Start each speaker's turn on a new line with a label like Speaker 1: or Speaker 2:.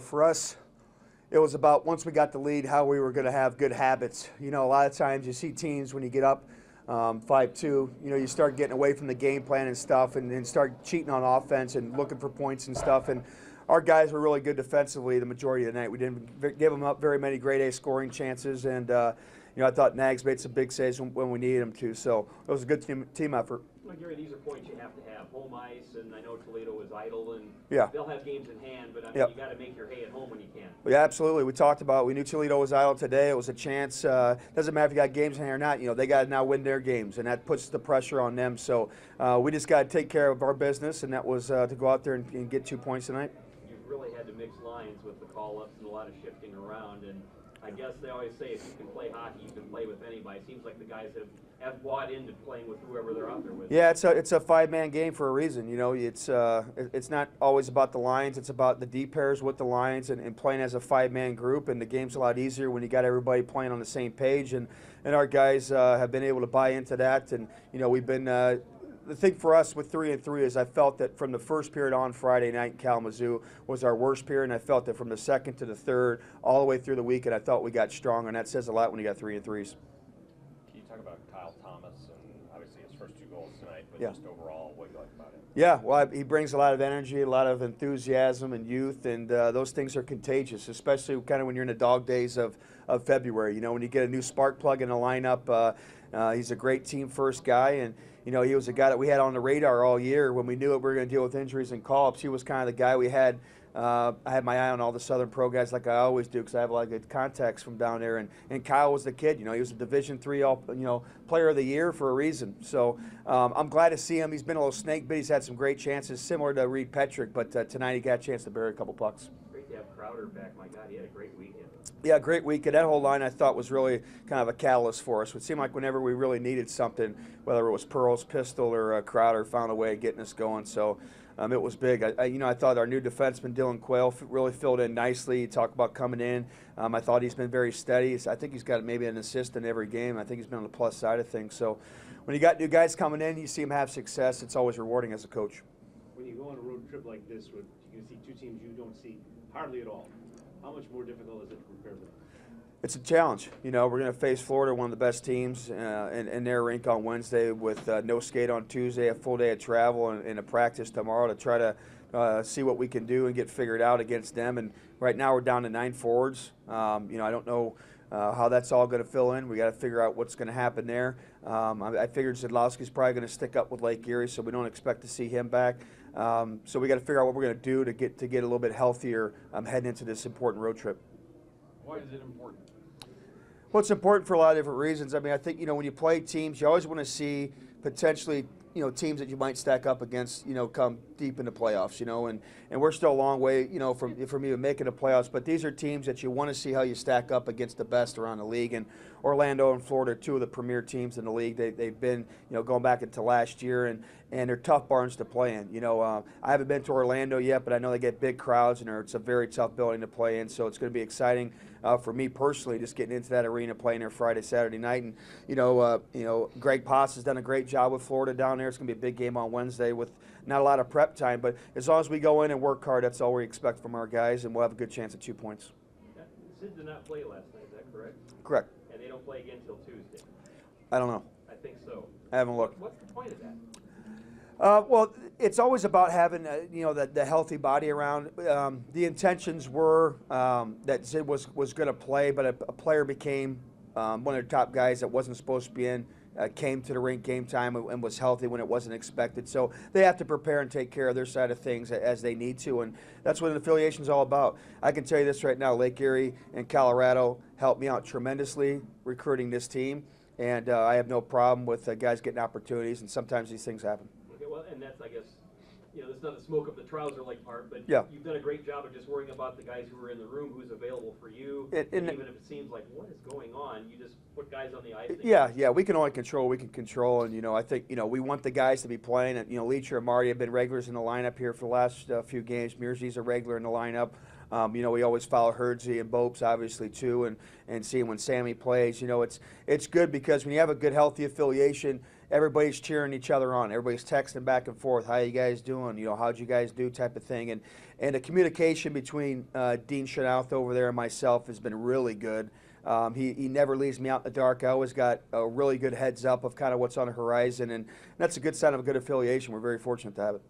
Speaker 1: For us, it was about once we got the lead, how we were going to have good habits. You know, a lot of times you see teams when you get up 5-2, you know, you start getting away from the game plan and stuff and start cheating on offense and looking for points and stuff. And our guys were really good defensively the majority of the night. We didn't give them up very many grade A scoring chances. And, you know, I thought Nags made some big saves when we needed them to. So it was a good team effort.
Speaker 2: Well, Gary, these are points you have to have. Home ice, and I know Toledo is idle, and
Speaker 1: yeah,
Speaker 2: they'll have games in hand, but I mean,
Speaker 1: yep,
Speaker 2: you got to make your hay at home when you can.
Speaker 1: Yeah, absolutely. We talked about, we knew Toledo was idle today. It was a chance. Doesn't matter if you got games in hand or not. You know, they got to now win their games, and that puts the pressure on them. So we just got to take care of our business, and that was to go out there and get 2 points tonight.
Speaker 2: You've really had to mix lines with the call-ups and a lot of shifting around, and I guess they always say if you can play hockey, you can play with anybody. It seems like the guys have bought into playing with whoever they're out there with.
Speaker 1: Yeah, it's a five-man game for a reason. You know, it's not always about the lines. It's about the D pairs with the lines and playing as a five-man group. And the game's a lot easier when you got everybody playing on the same page. And our guys have been able to buy into that. And you know, we've been. The thing for us with 3-3 is I felt that from the first period on Friday night in Kalamazoo was our worst period, and I felt that from the second to the third, all the way through the week, and I thought we got stronger, and that says a lot when you got 3-3s.
Speaker 3: Can you talk about Kyle Thomas and obviously his first 2 goals tonight, but
Speaker 1: yeah,
Speaker 3: just overall what you like about him?
Speaker 1: Yeah, well, he brings a lot of energy, a lot of enthusiasm and youth, and those things are contagious, especially kind of when you're in the dog days of February. You know, when you get a new spark plug in the lineup, he's a great team first guy, and you know, he was a guy that we had on the radar all year when we knew that we were going to deal with injuries and call-ups. He was kind of the guy we had. I had my eye on all the Southern Pro guys like I always do because I have a lot of good contacts from down there. And Kyle was the kid. You know, he was a Division III Player of the Year for a reason. So I'm glad to see him. He's been a little snake bit. He's had some great chances, similar to Reed Petrick. But tonight he got a chance to bury a couple pucks.
Speaker 2: Great to have Crowder back. My God, he had a great weekend.
Speaker 1: Yeah, great weekend. That whole line I thought was really kind of a catalyst for us. It seemed like whenever we really needed something, whether it was Pearl's pistol or Crowder, found a way of getting us going. So it was big. I thought our new defenseman Dylan Quayle really filled in nicely. He talked about coming in. I thought he's been very steady. I think he's got maybe an assist in every game. I think he's been on the plus side of things. So when you got new guys coming in, you see them have success. It's always rewarding as a coach.
Speaker 4: When you go on a road trip like this, where you can see 2 teams you don't see hardly at all, how much more difficult is it to prepare for them?
Speaker 1: It's a challenge. You know, we're going to face Florida, one of the best teams in their rink on Wednesday with no skate on Tuesday, a full day of travel, and a practice tomorrow to try to see what we can do and get figured out against them. And right now we're down to 9 forwards. You know, I don't know how that's all going to fill in. We got to figure out what's going to happen there. I figured Zidlowski's probably going to stick up with Lake Erie, so we don't expect to see him back. So we got to figure out what we're going to do to get a little bit healthier heading into this important road trip.
Speaker 3: Why is it important?
Speaker 1: Well, it's important for a lot of different reasons. I mean, I think, you know, when you play teams, you always want to see potentially, you know, teams that you might stack up against, you know, come deep in the playoffs, you know, and we're still a long way, you know, from even making the playoffs. But these are teams that you want to see how you stack up against the best around the league. And Orlando and Florida are 2 of the premier teams in the league. They've been, you know, going back into last year, and they're tough barns to play in. You know, I haven't been to Orlando yet, but I know they get big crowds, and it's a very tough building to play in. So it's going to be exciting for me personally, just getting into that arena, playing there Friday, Saturday night. And you know, Greg Pass has done a great job with Florida down there. It's going to be a big game on Wednesday with not a lot of prep time, but as long as we go in and work hard, that's all we expect from our guys, and we'll have a good chance at 2 points.
Speaker 2: Yeah. Sid did not play last night, is that correct?
Speaker 1: Correct.
Speaker 2: And they don't play again until Tuesday?
Speaker 1: I don't know.
Speaker 2: I think so.
Speaker 1: I haven't looked.
Speaker 2: What's the point of that?
Speaker 1: Well, it's always about having you know, the healthy body around. The intentions were that Sid was going to play, but a player became one of the top guys that wasn't supposed to be in. Came to the rink game time and was healthy when it wasn't expected. So they have to prepare and take care of their side of things as they need to, and that's what an affiliation is all about. I can tell you this right now, Lake Erie and Colorado helped me out tremendously recruiting this team, and I have no problem with guys getting opportunities, and sometimes these things happen.
Speaker 2: Okay, well, and that's, I guess, you know, it's not the smoke up the trouser like part, but
Speaker 1: yeah,
Speaker 2: you've done a great job of just worrying about the guys who are in the room, who's available for you, and even if it seems like what is going on, you just put guys on the ice.
Speaker 1: Yeah, we can only control what we can control, and you know, I think, you know, we want the guys to be playing. And you know, Leacher and Marty have been regulars in the lineup here for the last few games. Mirzi's a regular in the lineup. You know, we always follow Herdsey and Bopes, obviously, too, and see when Sammy plays. You know, it's good because when you have a good, healthy affiliation, everybody's cheering each other on. Everybody's texting back and forth, how you guys doing? You know, how'd you guys do type of thing. And the communication between Dean Chanouth over there and myself has been really good. He never leaves me out in the dark. I always got a really good heads up of kind of what's on the horizon, and that's a good sign of a good affiliation. We're very fortunate to have it.